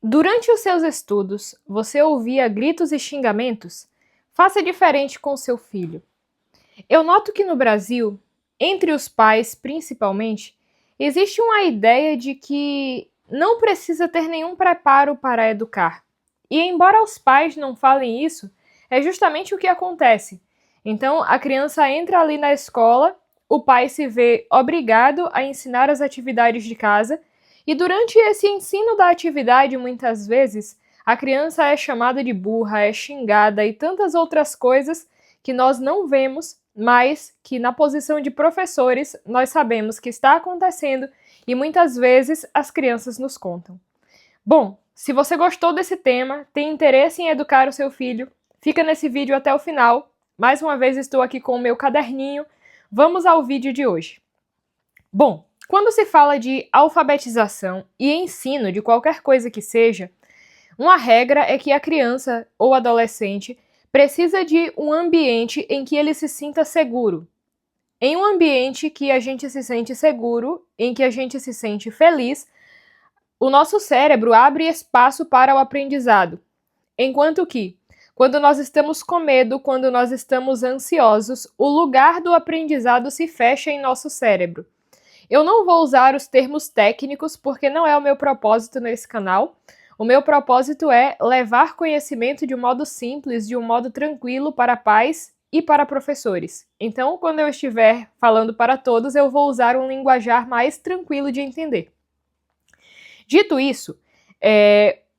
Durante os seus estudos, você ouvia gritos e xingamentos? Faça diferente com seu filho. Eu noto que no Brasil, entre os pais principalmente, existe uma ideia de que não precisa ter nenhum preparo para educar. E embora os pais não falem isso, é justamente o que acontece. Então, a criança entra ali na escola, o pai se vê obrigado a ensinar as atividades de casa, e durante esse ensino da atividade, muitas vezes, a criança é chamada de burra, é xingada e tantas outras coisas que nós não vemos, mas que na posição de professores nós sabemos que está acontecendo e muitas vezes as crianças nos contam. Bom, se você gostou desse tema, tem interesse em educar o seu filho, fica nesse vídeo até o final. Mais uma vez estou aqui com o meu caderninho. Vamos ao vídeo de hoje. Bom, quando se fala de alfabetização e ensino de qualquer coisa que seja, uma regra é que a criança ou adolescente precisa de um ambiente em que ele se sinta seguro. Em um ambiente que a gente se sente seguro, em que a gente se sente feliz, o nosso cérebro abre espaço para o aprendizado. Enquanto que, quando nós estamos com medo, quando nós estamos ansiosos, o lugar do aprendizado se fecha em nosso cérebro. Eu não vou usar os termos técnicos porque não é o meu propósito nesse canal. O meu propósito é levar conhecimento de um modo simples, de um modo tranquilo para pais e para professores. Então, quando eu estiver falando para todos, eu vou usar um linguajar mais tranquilo de entender. Dito isso,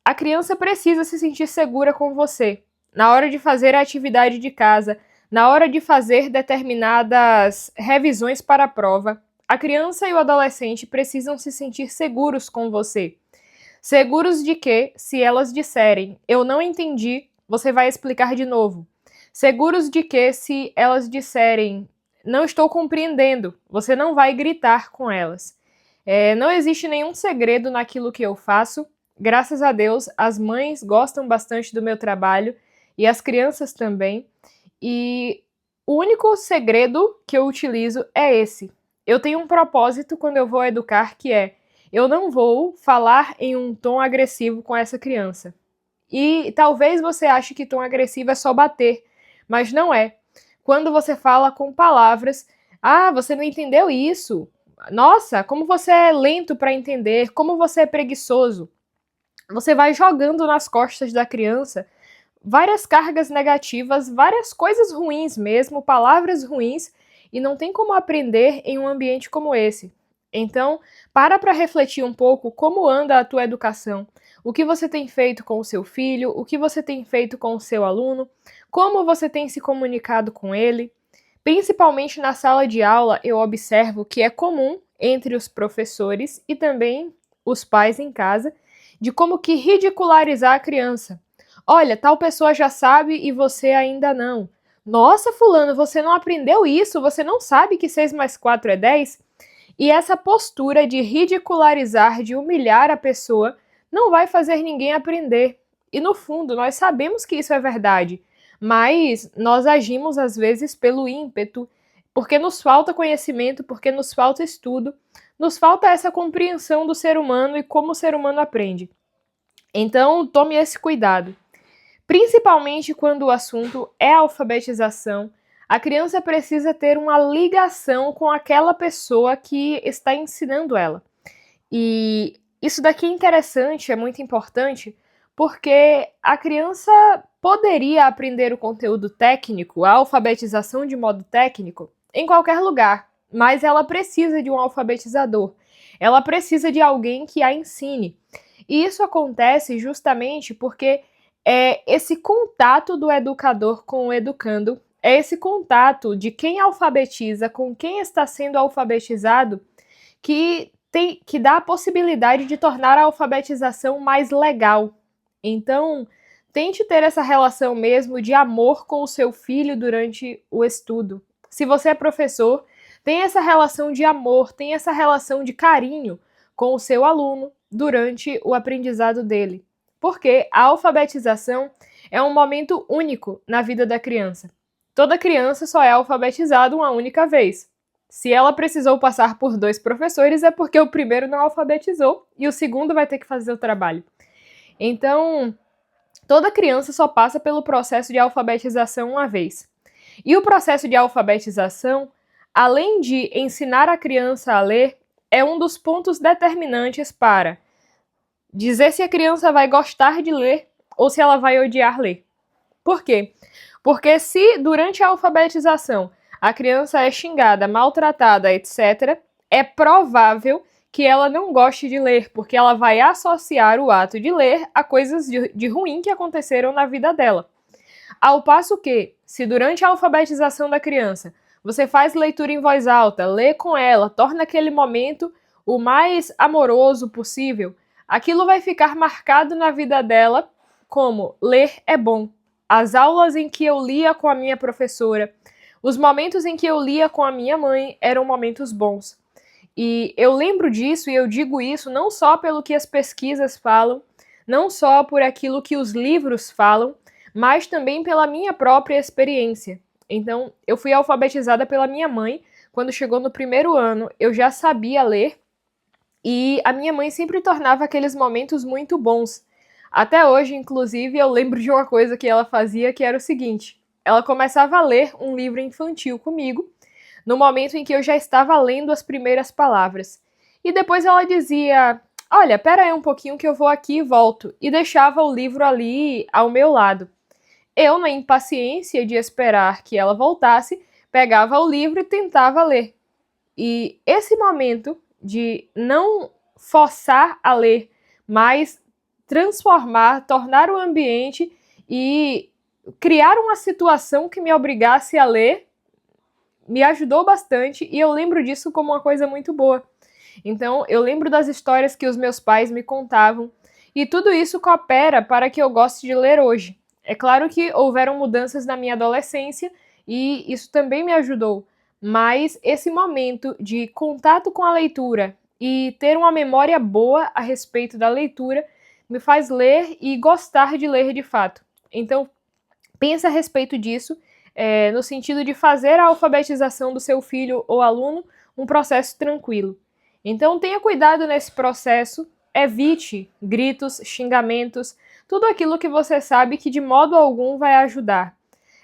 a criança precisa se sentir segura com você. Na hora de fazer a atividade de casa, na hora de fazer determinadas revisões para a prova, a criança e o adolescente precisam se sentir seguros com você. Seguros de que, se elas disserem, eu não entendi, você vai explicar de novo. Seguros de que, se elas disserem, não estou compreendendo, você não vai gritar com elas. Não existe nenhum segredo naquilo que eu faço. Graças a Deus, as mães gostam bastante do meu trabalho e as crianças também. E o único segredo que eu utilizo é esse. Eu tenho um propósito quando eu vou educar, que é: eu não vou falar em um tom agressivo com essa criança. E talvez você ache que tom agressivo é só bater, mas não é. Quando você fala com palavras, você não entendeu isso. Nossa, como você é lento para entender, como você é preguiçoso. Você vai jogando nas costas da criança várias cargas negativas, várias coisas ruins mesmo, palavras ruins, e não tem como aprender em um ambiente como esse. Então, para refletir um pouco como anda a tua educação, o que você tem feito com o seu filho, o que você tem feito com o seu aluno, como você tem se comunicado com ele. Principalmente na sala de aula, eu observo que é comum entre os professores e também os pais em casa, de como que ridicularizar a criança. Olha, tal pessoa já sabe e você ainda não. Nossa, fulano, você não aprendeu isso? Você não sabe que 6 mais 4 é 10? E essa postura de ridicularizar, de humilhar a pessoa, não vai fazer ninguém aprender. E no fundo, nós sabemos que isso é verdade, mas nós agimos às vezes pelo ímpeto, porque nos falta conhecimento, porque nos falta estudo, nos falta essa compreensão do ser humano e como o ser humano aprende. Então, tome esse cuidado. Principalmente quando o assunto é alfabetização, a criança precisa ter uma ligação com aquela pessoa que está ensinando ela. E isso daqui é interessante, é muito importante, porque a criança poderia aprender o conteúdo técnico, a alfabetização de modo técnico, em qualquer lugar, mas ela precisa de um alfabetizador. Ela precisa de alguém que a ensine. E isso acontece justamente porque é esse contato do educador com o educando, é esse contato de quem alfabetiza com quem está sendo alfabetizado que dá a possibilidade de tornar a alfabetização mais legal. Então, tente ter essa relação mesmo de amor com o seu filho durante o estudo. Se você é professor, tem essa relação de amor, tem essa relação de carinho com o seu aluno durante o aprendizado dele. Porque a alfabetização é um momento único na vida da criança. Toda criança só é alfabetizada uma única vez. Se ela precisou passar por 2 professores, é porque o primeiro não alfabetizou e o segundo vai ter que fazer o trabalho. Então, toda criança só passa pelo processo de alfabetização uma vez. E o processo de alfabetização, além de ensinar a criança a ler, é um dos pontos determinantes para dizer se a criança vai gostar de ler ou se ela vai odiar ler. Por quê? Porque se durante a alfabetização a criança é xingada, maltratada, etc., é provável que ela não goste de ler, porque ela vai associar o ato de ler a coisas de ruim que aconteceram na vida dela. Ao passo que, se durante a alfabetização da criança você faz leitura em voz alta, lê com ela, torna aquele momento o mais amoroso possível, aquilo vai ficar marcado na vida dela como ler é bom. As aulas em que eu lia com a minha professora, os momentos em que eu lia com a minha mãe eram momentos bons. E eu lembro disso e eu digo isso não só pelo que as pesquisas falam, não só por aquilo que os livros falam, mas também pela minha própria experiência. Então, eu fui alfabetizada pela minha mãe. Quando chegou no primeiro ano, eu já sabia ler e a minha mãe sempre tornava aqueles momentos muito bons. Até hoje, inclusive, eu lembro de uma coisa que ela fazia, que era o seguinte: ela começava a ler um livro infantil comigo, no momento em que eu já estava lendo as primeiras palavras. E depois ela dizia: olha, pera aí um pouquinho que eu vou aqui e volto. E deixava o livro ali ao meu lado. Eu, na impaciência de esperar que ela voltasse, pegava o livro e tentava ler. E esse momento de não forçar a ler, mas transformar, tornar o ambiente e criar uma situação que me obrigasse a ler, me ajudou bastante e eu lembro disso como uma coisa muito boa. Então, eu lembro das histórias que os meus pais me contavam e tudo isso coopera para que eu goste de ler hoje. É claro que houveram mudanças na minha adolescência e isso também me ajudou, mas esse momento de contato com a leitura e ter uma memória boa a respeito da leitura me faz ler e gostar de ler de fato. Então, pense a respeito disso, no sentido de fazer a alfabetização do seu filho ou aluno um processo tranquilo. Então, tenha cuidado nesse processo, evite gritos, xingamentos, tudo aquilo que você sabe que de modo algum vai ajudar.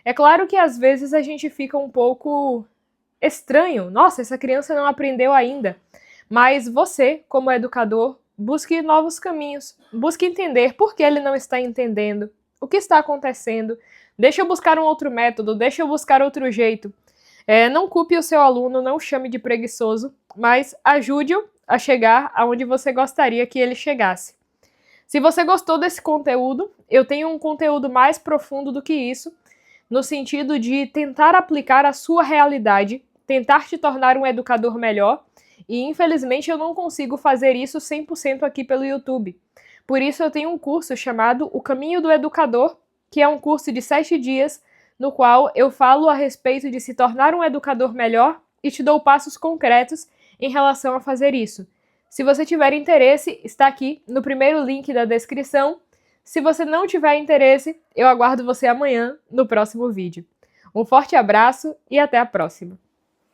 É claro que às vezes a gente fica um pouco estranho, nossa, essa criança não aprendeu ainda. Mas você, como educador, busque novos caminhos, busque entender por que ele não está entendendo, o que está acontecendo. Deixa eu buscar um outro método, deixa eu buscar outro jeito. Não culpe o seu aluno, não chame de preguiçoso, mas ajude-o a chegar aonde você gostaria que ele chegasse. Se você gostou desse conteúdo, eu tenho um conteúdo mais profundo do que isso, no sentido de tentar aplicar a sua realidade, tentar te tornar um educador melhor, e infelizmente eu não consigo fazer isso 100% aqui pelo YouTube. Por isso eu tenho um curso chamado O Caminho do Educador, que é um curso de 7 dias, no qual eu falo a respeito de se tornar um educador melhor e te dou passos concretos em relação a fazer isso. Se você tiver interesse, está aqui no primeiro link da descrição. Se você não tiver interesse, eu aguardo você amanhã no próximo vídeo. Um forte abraço e até a próxima!